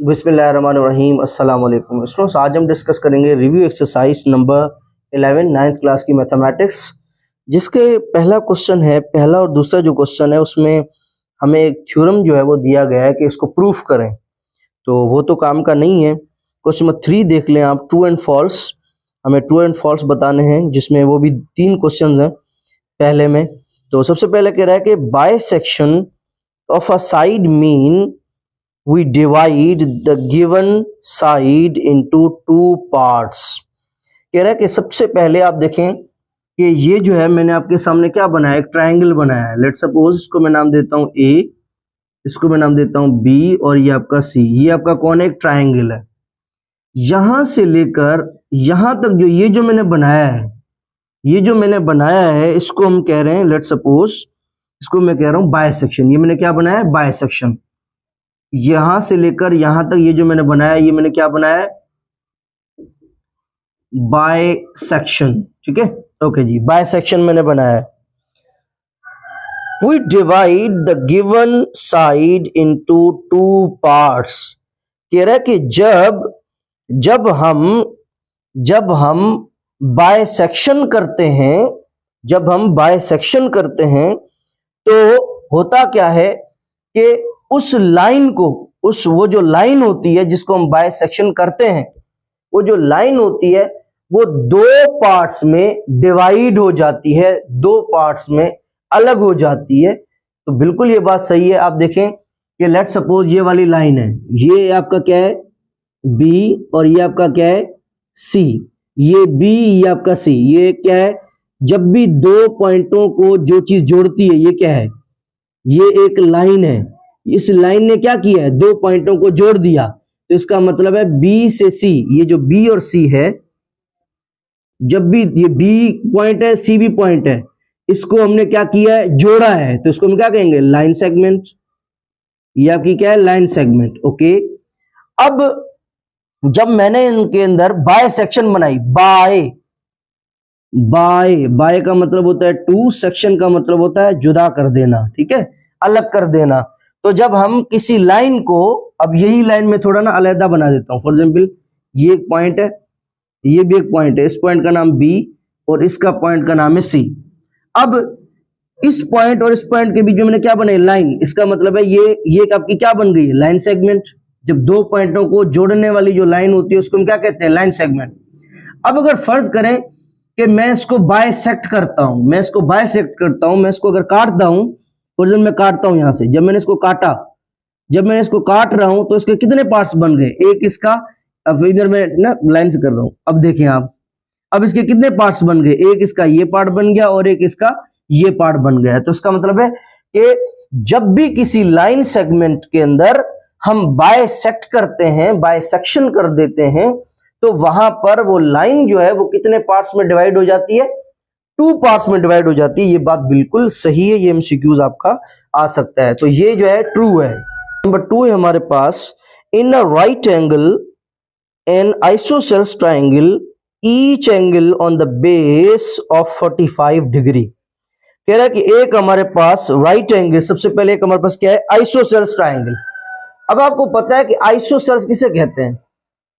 बिस्मिल्लाहिर्रहमानिर्रहीम। अस्सलाम वालेकुम स्टूडेंट्स, आज हम डिस्कस करेंगे review exercise number 11 ninth class की मैथमेटिक्स, जिसके पहला क्वेश्चन है। पहला और दूसरा जो क्वेश्चन है उसमें हमें एक थ्योरम जो है वो दिया गया है कि इसको प्रूफ करें, तो वो तो काम का नहीं है। क्वेश्चन नंबर 3 देख लें आप, ट्रू एंड फॉल्स। हमें ट्रू एंड फॉल्स बताने हैं, जिसमें वो भी 3 क्वेश्चन हैं पहले में। तो सबसे पहले कह रहा है कि by section of a side mean we divide the given side into two parts। कह रहा है कि सबसे पहले आप देखें कि ये जो है मैंने आपके सामने क्या बनाया, एक ट्रायंगल बनाया है। लेट सपोज इसको मैं नाम देता हूँ ए, इसको मैं नाम देता हूँ बी, और ये आपका सी। ये आपका कौन है, एक ट्रायंगल है। यहां से लेकर यहां तक जो ये जो मैंने बनाया है, ये जो मैंने बनाया है इसको हम कह रहे हैं, लेट सपोज इसको मैं कह रहा हूँ बायसेक्शन। ये मैंने क्या बनाया है, बायसेक्शन। यहां से लेकर यहां तक ये जो मैंने बनाया, ये मैंने क्या बनाया है, बायसेक्शन। ठीक है, ओके जी, बायसेक्शन मैंने बनाया है। We divide the given side into two parts. कह रहा है कि जब हम बायसेक्शन करते हैं, जब हम बायसेक्शन करते हैं तो होता क्या है कि उस लाइन को, वो जो लाइन होती है जिसको हम बायसेक्शन करते हैं, वो जो लाइन होती है वो दो पार्ट्स में डिवाइड हो जाती है, दो पार्ट्स में अलग हो जाती है। तो बिल्कुल ये बात सही है। आप देखें कि लेट सपोज ये वाली लाइन है, ये आपका क्या है, बी, और ये आपका क्या है, सी। ये बी, ये आपका सी। ये क्या है, जब भी दो पॉइंटों को जो चीज जोड़ती है, ये क्या है, ये एक लाइन है। इस लाइन ने क्या किया है, दो पॉइंटों को जोड़ दिया। तो इसका मतलब है बी से सी, ये जो बी और सी है, जब भी ये बी पॉइंट है, सी भी पॉइंट है, इसको हमने क्या किया है, जोड़ा है। तो इसको हम क्या कहेंगे, लाइन सेगमेंट। ये आपकी क्या है, लाइन सेगमेंट। ओके, अब जब मैंने इनके अंदर बाय सेक्शन बनाई, बाय का मतलब होता है टू, सेक्शन का मतलब होता है जुदा कर देना, ठीक है, अलग कर देना। तो जब हम किसी लाइन को, अब यही लाइन में थोड़ा ना अलग बना देता हूं। फॉर एग्जांपल ये एक पॉइंट है, ये भी एक पॉइंट है, इस पॉइंट का नाम बी और इसका पॉइंट का नाम है सी। अब इस पॉइंट और इस पॉइंट के बीच में मैंने क्या बनाई, लाइन। इसका मतलब है ये आपकी क्या बन गई, लाइन सेगमेंट। जब दो पॉइंटों को जोड़ने वाली जो लाइन होती है उसको हम क्या कहते हैं, लाइन सेगमेंट। अब अगर फर्ज करें कि मैं इसको बायसेक्ट करता हूं, मैं इसको अगर काटता हूं, मैं काटता हूं यहां से। जब मैंने इसको काट रहा हूं तो इसके कितने पार्ट्स बन गए, एक इसका, अब इधर मैं ना लाइन से कर रहा हूं, अब देखें आप, अब इसके कितने पार्ट्स बन गए, एक इसका ये पार्ट बन गया और एक इसका ये पार्ट बन गया है। तो इसका मतलब है कि जब भी किसी लाइन सेगमेंट के अंदर हम बायसेक्ट करते हैं, बायसेक्शन कर देते हैं, तो वहां पर वो लाइन जो है वो कितने पार्ट्स में डिवाइड हो जाती है, टू पार्ट्स में डिवाइड हो जाती है। ये बात बिल्कुल सही है, ये एमसीक्यूज आपका आ सकता है। तो ये जो है ट्रू है। नंबर 2 है हमारे पास, in a right angle an isosceles triangle each angle on the base of 45 degree. कह रहा है कि एक हमारे पास राइट एंगल, सबसे पहले एक हमारे पास क्या है, आइसोसेल्स ट्राइंगल। अब आपको पता है कि आइसोसेल्स किसे कहते हैं,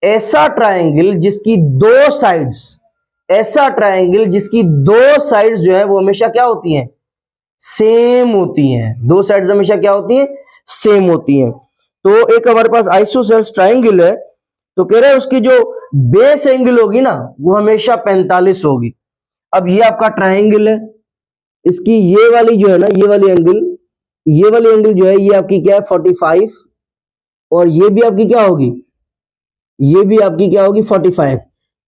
ऐसा ट्राइंगल जिसकी दो साइड्स, दो साइड्स जो है वो हमेशा क्या होती हैं, सेम होती हैं। दो साइड्स हमेशा क्या होती हैं, सेम होती हैं। तो एक हमारे पास आइसोसेल्स ट्राइंगल है, तो कह रहे हैं उसकी जो बेस एंगल होगी ना वो हमेशा 45 होगी। अब ये आपका ट्राइंगल है, इसकी ये वाली जो है ना, ये वाली एंगल जो है ये आपकी क्या है, 45, और ये भी आपकी क्या होगी, ये भी आपकी क्या होगी, 45।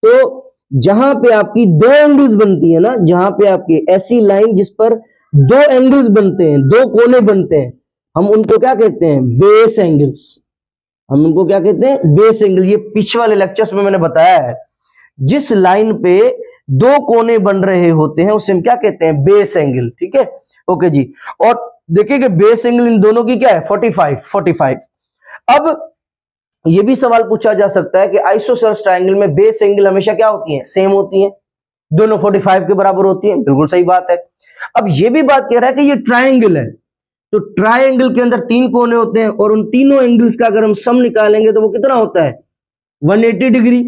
तो जहां पे आपकी दो एंगल्स बनती है ना, जहां पे आपकी ऐसी लाइन जिस पर दो एंगल्स बनते हैं, दो कोने बनते हैं, हम उनको क्या कहते हैं, बेस एंगल्स। हम उनको क्या कहते हैं, बेस एंगल। ये पिछले वाले लेक्चर्स में मैंने बताया है, जिस लाइन पे दो कोने बन रहे होते हैं उसे हम क्या कहते हैं, बेस एंगल। ठीक है, ओके जी। और देखिए कि बेस एंगल इन दोनों की क्या है, 45। अब ये भी सवाल पूछा जा सकता है कि आइसोसेल्स ट्रायंगल में बेस एंगल हमेशा क्या होती हैं, सेम होती हैं, दोनों 45 के बराबर होती हैं। बिल्कुल सही बात है। अब ये भी बात कह रहा है कि ये ट्रायंगल है, तो ट्राइंगल के अंदर 3 कोने होते हैं और उन तीनों एंगल्स का अगर हम सम निकालेंगे तो वो कितना होता है 180 डिग्री।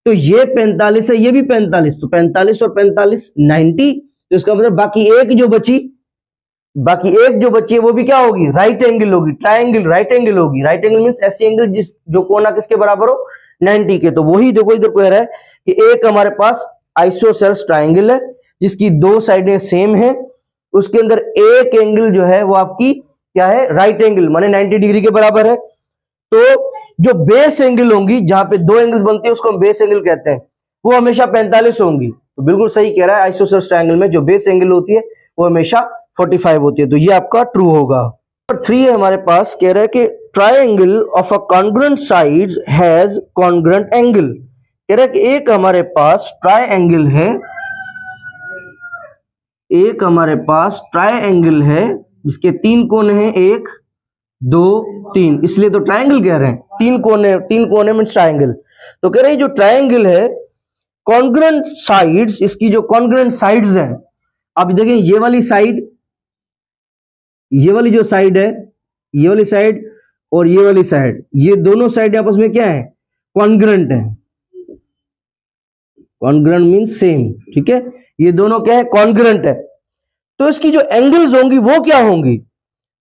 तो ये 45 है, ये भी 45, तो 45 और 45 90। तो इसका मतलब बाकी एक जो बची है वो भी क्या होगी, राइट एंगल होगी। ट्राइंगल राइट एंगल होगी। राइट एंगल मींस ऐसी एंगल जिस जो कोना किसके बराबर हो 90 के। तो वही देखो इधर कह रहा है कि एक हमारे पास आइसोसेल्स ट्राइंगल है जिसकी 2 साइडें सेम है, उसके अंदर एक एंगल जो है वो आपकी क्या है, राइट एंगल माने 90 डिग्री के बराबर है। तो जो बेस एंगल होंगी, जहां पे 2 एंगल्स बनती है उसको हम बेस एंगल कहते हैं, वो हमेशा 45 होंगी। तो बिल्कुल सही कह रहा है, आइसोसेल्स ट्राइंगल में जो बेस एंगल होती है वो हमेशा 45 होती है। तो ये आपका ट्रू होगा। नंबर 3 है हमारे पास, कह रहा है कि triangle of a congruent sides has congruent angle. कह रहा है कि एक हमारे पास ट्राइंगल है, एक हमारे पास ट्राइंगल है जिसके 3 कोने हैं, 1 2 3, इसलिए तो ट्राइंगल कह रहे हैं। 3 कोने मींस ट्राइंगल। तो कह रहे हैं जो ट्राइंगल है कॉन्ग्रुएंट साइड्स, इसकी जो कॉन्ग्रुएंट साइड्स हैं, आप देखिए ये वाली साइड, ये वाली जो साइड है, ये वाली साइड और ये वाली साइड, ये दोनों साइड आपस में क्या है, कॉन्ग्रुएंट है। कॉन्ग्रुएंट मींस सेम, ठीक है, ये दोनों क्या है, कॉन्ग्रुएंट है। तो इसकी जो एंगल्स होंगी वो क्या होंगी,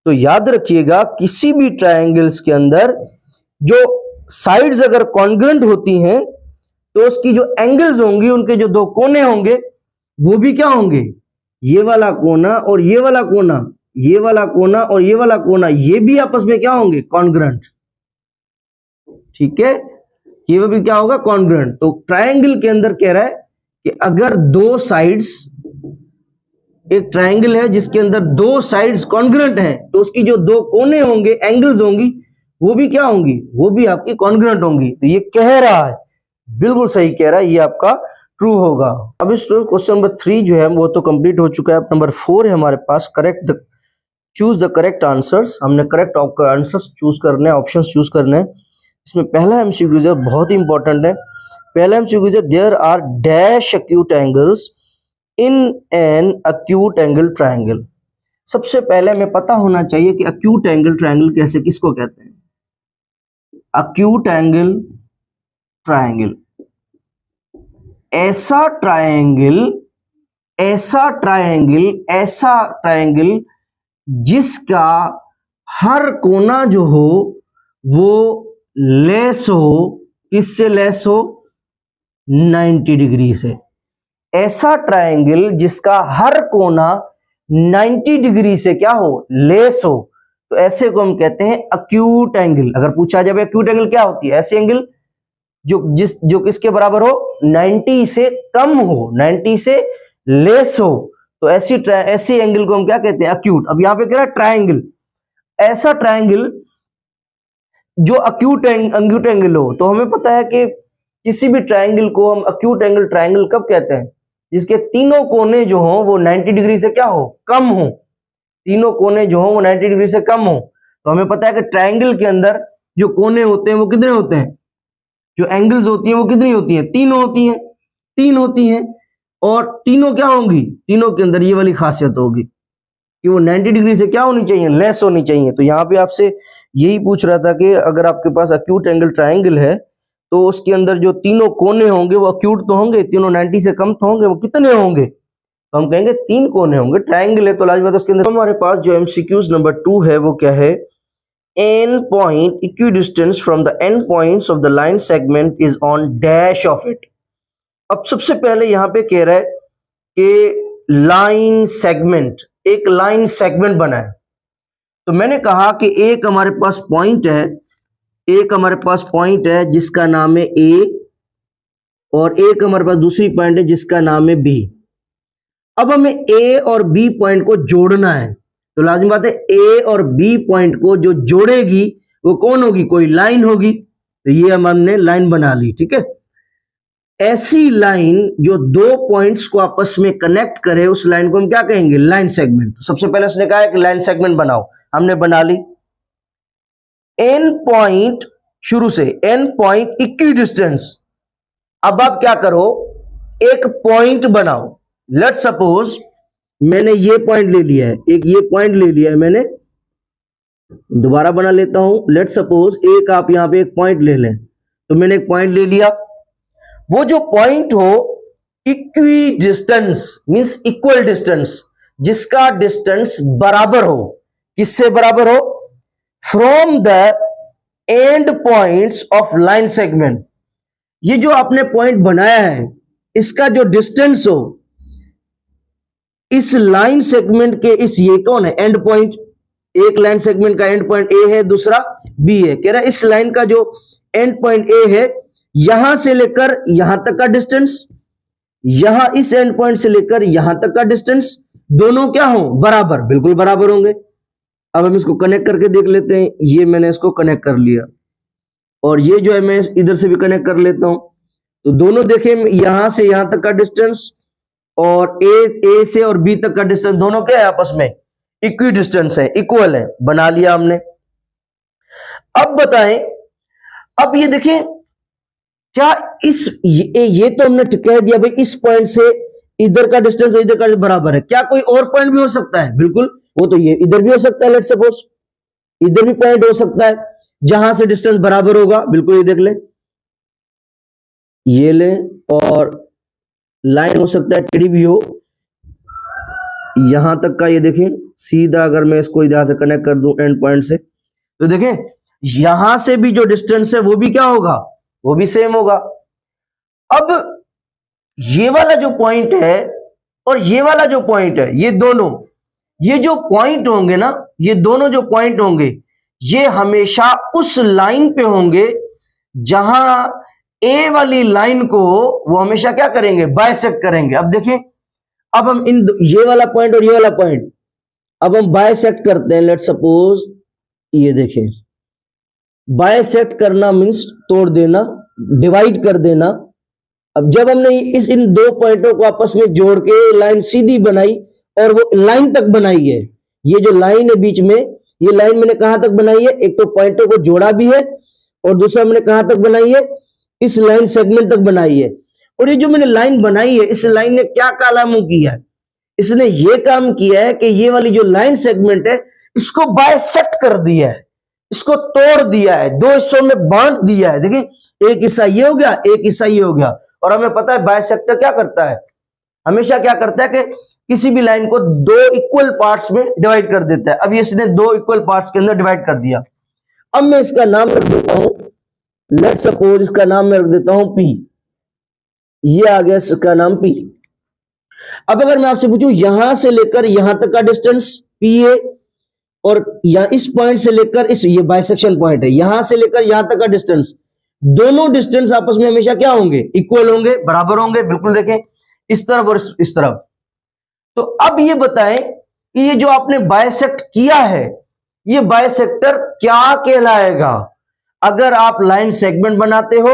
तो याद रखिएगा किसी भी ट्रायंगल्स के अंदर जो साइड्स अगर कॉन्ग्रुएंट होती हैं तो उसकी जो एंगल्स होंगी, उनके जो 2 कोने होंगे वो भी क्या होंगे, ये वाला कोना और ये वाला कोना, ये वाला कोना और ये वाला कोना, ये भी आपस में क्या होंगे, कॉन्ग्रुएंट। ठीक है, ये भी क्या होगा, कॉन्ग्रुएंट। तो ट्रायंगल के अंदर कह रहा है कि अगर 2 साइड्स, एक ट्रायंगल है जिसके अंदर 2 साइड्स कॉन्ग्रुएंट हैं, तो उसकी जो 2 कोने होंगे, एंगल्स होंगी, वो भी क्या होंगी, वो भी आपकी कॉन्ग्रुएंट होंगी। तो ये कह रहा है, बिल्कुल सही कह रहा है, ये आपका ट्रू होगा। अब इस क्वेश्चन नंबर 3 जो है वो तो कंप्लीट हो चुका है। अब नंबर 4 है हमारे पास, चूज द करेक्ट आंसर्स। हमने करेक्ट आंसर्स चूज करने, ऑप्शंस चूज करने हैं। इसमें पहला एमसीक्यू है, बहुत ही इंपॉर्टेंट है। पहला एमसीक्यू है, there are dash acute angles in an acute angle triangle. सबसे पहले हमें पता होना चाहिए कि एक्यूट एंगल ट्रायंगल कैसे, किसको कहते हैं। एक्यूट एंगल ट्रायंगल ऐसा ट्रायंगल जिसका हर कोना जो हो वो लेस हो, किससे लेस हो, 90 डिग्री से। ऐसा ट्रायंगल जिसका हर कोना 90 डिग्री से क्या हो, लेस हो, तो ऐसे को हम कहते हैं एक्यूट एंगल। अगर पूछा जाए एक्यूट एंगल क्या होती है, ऐसे एंगल जो किसके बराबर हो, 90 से कम हो, 90 से लेस हो, तो ऐसी एंगल को हम क्या कहते हैं, एक्यूट। अब यहां पे कह रहा है ट्रायंगल, ऐसा ट्रायंगल जो एक्यूट एंगल हो। तो हमें पता है कि किसी भी ट्रायंगल को हम एक्यूट एंगल ट्रायंगल कब कहते हैं, जिसके तीनों कोने जो हो वो 90 डिग्री से क्या हो, कम हो। तीनों कोने जो हो वो 90 डिग्री से कम हो। तो हमें पता है कि ट्रायंगल के अंदर जो कोने होते हैं वो कितने होते हैं, जो एंगल्स होती हैं वो कितनी होती हैं, 3 होती हैं, 3 होती हैं। और तीनों क्या होंगी, तीनों के अंदर ये वाली खासियत होगी कि वो 90 डिग्री से क्या होनी चाहिए, लेस होनी चाहिए। तो यहाँ पे आपसे यही पूछ रहा था कि अगर आपके पास एक्यूट एंगल ट्रायंगल है तो उसके अंदर जो तीनों कोने होंगे वो एक्यूट तो होंगे, तीनों 90 से कम तो होंगे, वो कितने होंगे, तो हम कहेंगे 3 कोने होंगे। ट्रायंगल है तो लाजमी बात उसके अंदर। हमारे पास जो एमसीक्यूज नंबर 2 है वो क्या है, an point equidistance from the end points of the line segment is on dash of it. अब सबसे पहले यहाँ पे कह रहा है कि लाइन सेगमेंट, एक लाइन सेगमेंट बना है। तो मैंने कहा कि एक हमारे पास पॉइंट है, एक हमारे पास पॉइंट है जिसका नाम है ए, और एक हमारे पास दूसरी पॉइंट है जिसका नाम है बी। अब हमें ए और बी पॉइंट को जोड़ना है, तो लाजिम बात है ए और बी पॉइंट को जो जोड़ेगी वो कौन होगी, कोई लाइन होगी। तो ये हमने लाइन बना ली, ठीक है। ऐसी लाइन जो 2 पॉइंट्स को आपस में कनेक्ट करे, उस लाइन को हम क्या कहेंगे, लाइन सेगमेंट। तो सबसे पहले उसने कहा है कि लाइन सेगमेंट बनाओ, हमने बना ली। एन पॉइंट, शुरू से एन पॉइंट इक्विडिस्टेंस। अब आप क्या करो, एक पॉइंट बनाओ। लेट्स सपोज मैंने ये पॉइंट ले लिया है, एक ये पॉइंट ले लिया है मैंने, दोबारा बना लेता हूं। लेट सपोज एक आप यहां पे एक पॉइंट ले लें, तो मैंने एक पॉइंट ले लिया, वो जो पॉइंट हो equi distance means equal distance, जिसका डिस्टेंस बराबर हो, किससे बराबर हो, from the end points of line segment. ये जो आपने पॉइंट बनाया है इसका जो डिस्टेंस हो इस लाइन सेगमेंट के, इस ये कौन है एंड पॉइंट, एक लाइन सेगमेंट का एंड पॉइंट ए है, दूसरा बी है, कह रहा है इस लाइन का जो एंड पॉइंट ए है यहां से लेकर यहां तक का डिस्टेंस, यहां इस एंड पॉइंट से लेकर यहां तक का डिस्टेंस, दोनों क्या हो, बराबर, बिल्कुल बराबर होंगे। अब हम इसको कनेक्ट करके देख लेते हैं। ये मैंने इसको कनेक्ट कर लिया और ये जो है मैं इधर से भी कनेक्ट कर लेता हूं, तो दोनों देखें यहां से यहां तक का डिस्टेंस और ए से और बी तक का डिस्टेंस दोनों क्या है, आपस में इक्वी डिस्टेंस है, इक्वल है, बना लिया हमने। अब बताएं, अब ये देखें क्या इस ये तो हमने कह दिया भाई इस पॉइंट से इधर का डिस्टेंस और इधर का बराबर है, क्या कोई और पॉइंट भी हो सकता है, बिल्कुल, वो तो ये इधर भी हो सकता है, लेट सपोज इधर भी पॉइंट हो सकता है जहां से डिस्टेंस बराबर होगा, बिल्कुल ये देख ले, ये ले, और लाइन हो सकता है टेढ़ी भी हो, यहां तक का, ये देखें सीधा अगर मैं इसको इधर से कनेक्ट कर दूं एंड पॉइंट से, तो देखें यहां से भी जो डिस्टेंस है वो भी क्या होगा, वो भी सेम होगा। अब ये वाला जो पॉइंट है और ये वाला जो पॉइंट है, ये दोनों, ये जो पॉइंट होंगे ना, ये दोनों जो पॉइंट होंगे ये हमेशा उस लाइन पे होंगे जहां ए वाली लाइन को वो हमेशा क्या करेंगे, बाइसेक्ट करेंगे। अब देखें, अब हम इन ये वाला पॉइंट और ये वाला पॉइंट अब हम बाइसेक्ट करते हैं, लेट सपोज ये देखें, बाइसेक्ट करना मींस तोड़ देना, डिवाइड कर देना। अब जब हमने इन दो पॉइंटों को आपस में जोड़ के लाइन सीधी बनाई और वो लाइन तक बनाई है, ये जो लाइन है बीच में, ये लाइन मैंने कहां तक बनाई है, एक तो पॉइंटों को जोड़ा भी है और दूसरा मैंने कहां तक बनाई है, इस लाइन सेगमेंट तक बनाई है। और ये जो मैंने लाइन बनाई है, इस लाइन ने क्या काम किया है, इसने ये काम किया है कि ये वाली जो लाइन सेगमेंट है इसको बाइसेक्ट कर दिया है, इसको तोड़ दिया है, दो हिस्सों में बांट दिया है। देखिए एक हिस्सा ये हो गया, एक हिस्सा ये हो गया। और हमें पता है बाइसेक्टर क्या करता है, हमेशा क्या करता है कि किसी भी लाइन को दो इक्वल पार्ट्स में डिवाइड कर देता है। अब इसने दो इक्वल पार्ट्स के अंदर डिवाइड कर दिया। अब मैं इसका नाम रख देता हूं, लेट सपोज इसका नाम मैं रख देता हूं पी, ये आ गया इसका नाम पी। अब अगर मैं आपसे पूछूं यहां से लेकर यहां तक का डिस्टेंस पी है और यहां इस पॉइंट से लेकर इस, ये बाइसेक्शन पॉइंट है, यहां से लेकर यहां तक का डिस्टेंस, दोनों डिस्टेंस आपस में हमेशा क्या होंगे, इक्वल होंगे, बराबर होंगे, बिल्कुल देखें इस तरफ और इस तरफ। तो अब ये बताएं कि ये जो आपने बाइसेक्ट किया है ये बाइसेक्टर क्या कहलाएगा। अगर आप लाइन सेगमेंट बनाते हो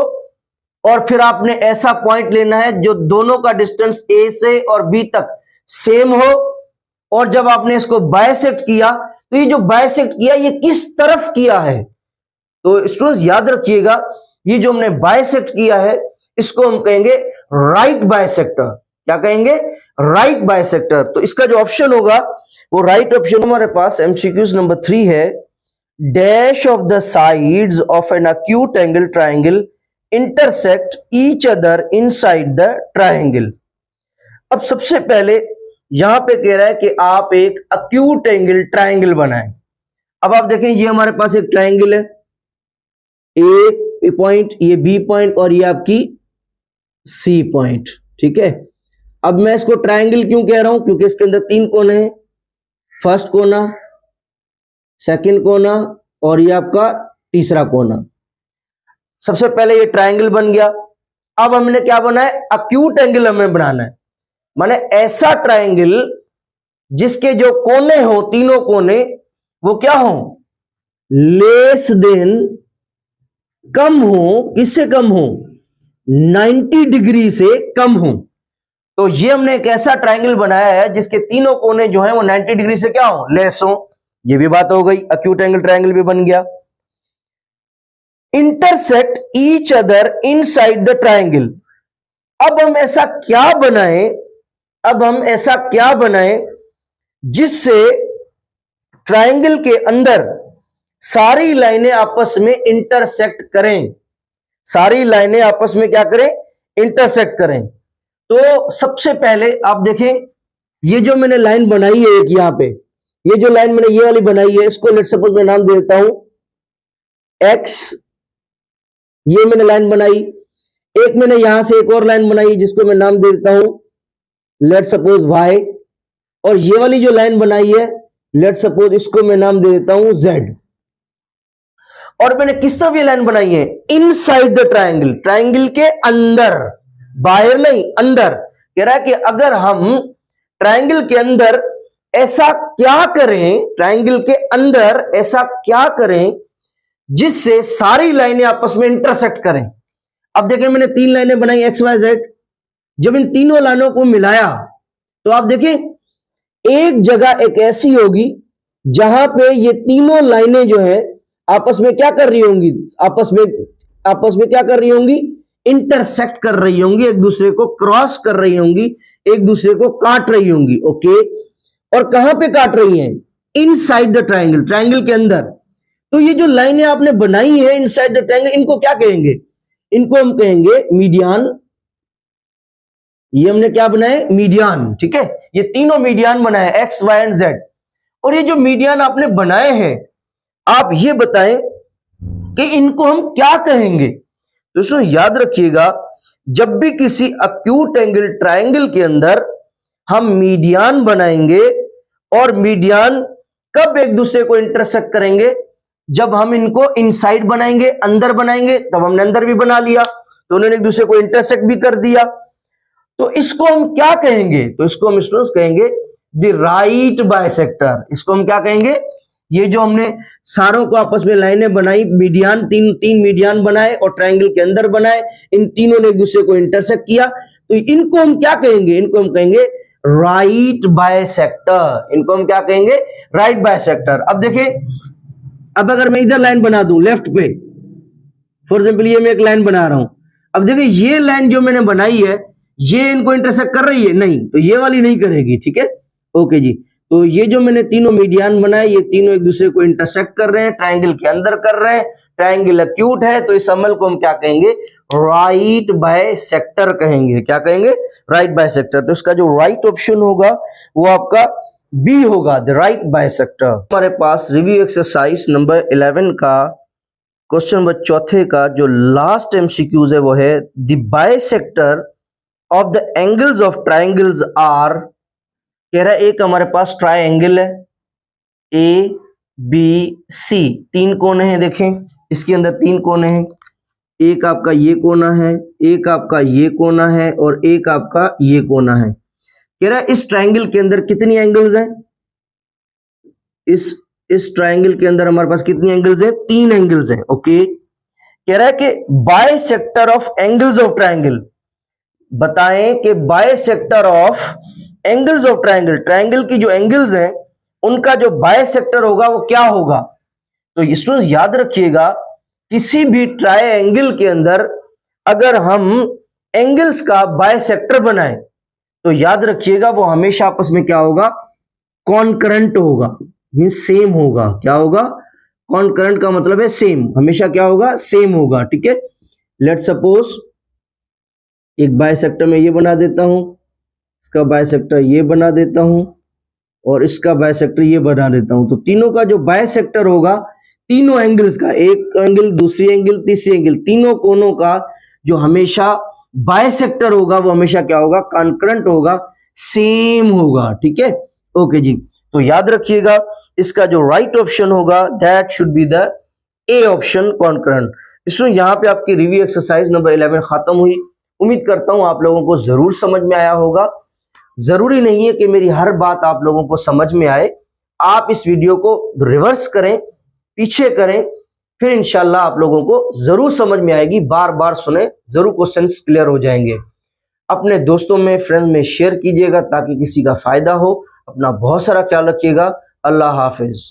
और फिर आपने ऐसा पॉइंट लेना है जो दोनों का डिस्टेंस ए से और बी तक सेम हो, और जब आपने इसको बाइसेक्ट किया तो ये जो बाइसेक्ट किया ये किस तरफ किया है। तो स्टूडेंट्स याद रखिएगा, ये जो हमने बाइसेक्ट किया है इसको हम कहेंगे राइट बाइसेक्टर। क्या कहेंगे, राइट बाइसेक्टर। तो इसका जो ऑप्शन होगा वो राइट ऑप्शन हमारे पास एमसीक्यूज नंबर 3 है, dash of the sides of an acute angle triangle intersect each other inside the triangle. अब सबसे पहले यहां पे कह रहा है कि आप एक अक्यूट एंगल ट्राइंगल बनाएं। अब आप देखें ये हमारे पास एक ट्राइंगल है, ए पॉइंट, ये बी पॉइंट और ये आपकी सी पॉइंट, ठीक है। अब मैं इसको ट्राइंगल क्यों कह रहा हूं, क्योंकि इसके अंदर तीन कोने हैं, फर्स्ट कोना, सेकंड कोना और ये आपका तीसरा कोना। सबसे पहले ये ट्राइंगल बन गया। अब हमने क्या बनाया है, अक्यूट एंगल हमें बनाना है, माने ऐसा ट्राइंगल जिसके जो कोने हो, तीनों कोने वो क्या हो, लेस देन, कम हो, किससे कम हो, 90 डिग्री से कम हो। तो ये हमने एक ऐसा ट्राइंगल बनाया है जिसके तीनों कोने जो हैं वो 90 डिग्री से क्या हो, लेस हो। ये भी बात हो गई, अक्यूट एंगल ट्राइंगल भी बन गया। Intersect each other inside the triangle. अब हम ऐसा क्या बनाएं, अब हम ऐसा क्या बनाएं जिससे ट्राइंगल के अंदर सारी लाइनें आपस में इंटरसेक्ट करें, सारी लाइनें आपस में क्या करें, इंटरसेक्ट करें। तो सबसे पहले आप देखें, ये जो मैंने लाइन बनाई है एक यहां पे, ये जो लाइन मैंने ये वाली बनाई है, इसको लेट सपोज मैं नाम दे देता हूं एक्स, ये मैंने लाइन बनाई। एक मैंने यहां से एक और लाइन बनाई जिसको मैं नाम दे देता हूं लेट सपोज वाई, और ये वाली जो लाइन बनाई है लेट सपोज इसको मैं नाम दे देता हूं जेड। और मैंने किस तरफ ये लाइन बनाई है, इनसाइड द ट्राइंगल, ट्राइंगल के अंदर, बाहर नहीं, अंदर। कह रहा है कि अगर हम ट्राइंगल के अंदर ऐसा क्या करें, ट्राइंगल के अंदर ऐसा क्या करें जिससे सारी लाइनें आपस में इंटरसेक्ट करें। अब देखें मैंने 3 लाइनें बनाई एक्स वाई जेड, जब इन तीनों लाइनों को मिलाया तो आप देखें एक जगह एक ऐसी होगी जहां पे ये तीनों लाइनें जो है आपस में क्या कर रही होंगी, आपस में क्या कर रही होंगी, इंटरसेक्ट कर रही होंगी, एक दूसरे को क्रॉस कर रही होंगी, एक दूसरे को काट रही होंगी। ओके, और कहां पे काट रही हैं, इनसाइड द ट्राइंगल, ट्राइंगल के अंदर। तो ये जो लाइनें आपने बनाई है इनसाइड द ट्राइंगल, इनको क्या कहेंगे, इनको हम कहेंगे मीडियन। ये हमने क्या बनाए, मीडियन। ठीक है, ये तीनों मीडियन बनाए एक्स वाई एंड जेड। और ये जो मीडियन आपने बनाए हैं, आप ये बताएं कि इनको हम क्या कहेंगे। दोस्तों याद रखिएगा, जब भी किसी एक्यूट एंगल ट्राइंगल के अंदर हम मीडियन बनाएंगे, और मीडियन कब एक दूसरे को इंटरसेक्ट करेंगे, जब हम इनको इनसाइड बनाएंगे, अंदर बनाएंगे, तब हमने अंदर भी बना लिया तो उन्होंने एक दूसरे को इंटरसेक्ट भी कर दिया। तो इसको हम क्या कहेंगे, तो इसको हम स्टूडेंट्स कहेंगे द राइट बाइसेक्टर। इसको हम क्या कहेंगे, ये जो हमने सारों को आपस में लाइनें बनाई, मीडियन, तीन मीडियन बनाए और ट्राइंगल के अंदर बनाए, इन तीनों ने एक दूसरे को इंटरसेक्ट किया, तो इनको हम क्या कहेंगे, इनको हम कहेंगे राइट बाइसेक्टर। इनको हम क्या कहेंगे, राइट बाइसेक्टर। अब देखें, अब अगर मैं इधर लाइन बना दूं लेफ्ट पे, फॉर एग्जाम्पल ये मैं एक लाइन बना रहा हूं, अब देखिए ये लाइन जो मैंने बनाई है ये इनको इंटरसेक्ट कर रही है, नहीं, तो ये वाली नहीं करेगी। ठीक है, ओके जी। तो ये जो मैंने तीनों मीडियन बनाए, ये तीनों एक दूसरे को इंटरसेक्ट कर रहे हैं, ट्राइंगल के अंदर कर रहे हैं, ट्राइंगल एक्यूट है, तो इस अमल को हम क्या कहेंगे, राइट बाइसेक्टर कहेंगे। क्या कहेंगे, राइट बाइसेक्टर। तो इसका जो राइट ऑप्शन होगा वो आपका बी होगा, द राइट बाइसेक्टर। हमारे पास रिव्यू एक्सरसाइज नंबर 11 का क्वेश्चन नंबर 4 का जो लास्ट एमसीक्यूज है वो है the bisector of the angles of triangles are. कह रहा है एक हमारे पास ट्राइंगल है ए बी सी, 3 कोने हैं, देखें इसके अंदर 3 कोने हैं, एक आपका ये कोना है, एक आपका ये कोना है और एक आपका ये कोना है। कह रहा है इस ट्राइंगल के अंदर कितनी एंगल्स हैं, इस ट्राइंगल के अंदर हमारे पास कितनी एंगल्स हैं, 3 एंगल्स हैं। ओके, कह रहा है कि bisector of angles of triangle, बताएं कि bisector of angles of triangle, triangle की जो एंगल्स हैं उनका जो बाइसेक्टर होगा वो क्या होगा। तो स्टूडेंट्स याद रखिएगा, किसी भी ट्राइंगल के अंदर अगर हम एंगल्स का बाइसेक्टर बनाएं तो याद रखिएगा वो हमेशा आपस में क्या होगा, कॉन्करेंट होगा, मींस सेम होगा। क्या होगा, कॉन्करेंट का मतलब है सेम, हमेशा क्या होगा, सेम होगा। ठीक है, लेट सपोज एक बाइसेक्टर में ये बना देता हूं, इसका बाइसेक्टर ये बना देता हूं और इसका बाइसेक्टर ये बना देता हूं। तो तीनों का जो बाइसेक्टर होगा, तीनों एंगल्स का, एक एंगल, दूसरी एंगल, तीसरी एंगल, तीनों कोनों का जो हमेशा बाइसेक्टर होगा वो हमेशा क्या होगा, कॉन्करेंट होगा, सेम होगा। ठीक है, ओके जी। तो याद रखिएगा इसका जो राइट ऑप्शन होगा that should be the A option, concurrent. इसमें यहां पे आपकी रिव्यू एक्सरसाइज नंबर 11 खत्म हुई। उम्मीद करता हूं आप लोगों को जरूर समझ में आया होगा। जरूरी नहीं है कि मेरी हर बात आप लोगों को समझ में आए, आप इस वीडियो को रिवर्स करें, पीछे करें, फिर इंशाल्लाह आप लोगों को जरूर समझ में आएगी। बार बार सुने, जरूर क्वेश्चंस क्लियर हो जाएंगे। अपने दोस्तों में, फ्रेंड्स में शेयर कीजिएगा ताकि किसी का फायदा हो। अपना बहुत सारा ख्याल रखिएगा। अल्लाह हाफिज।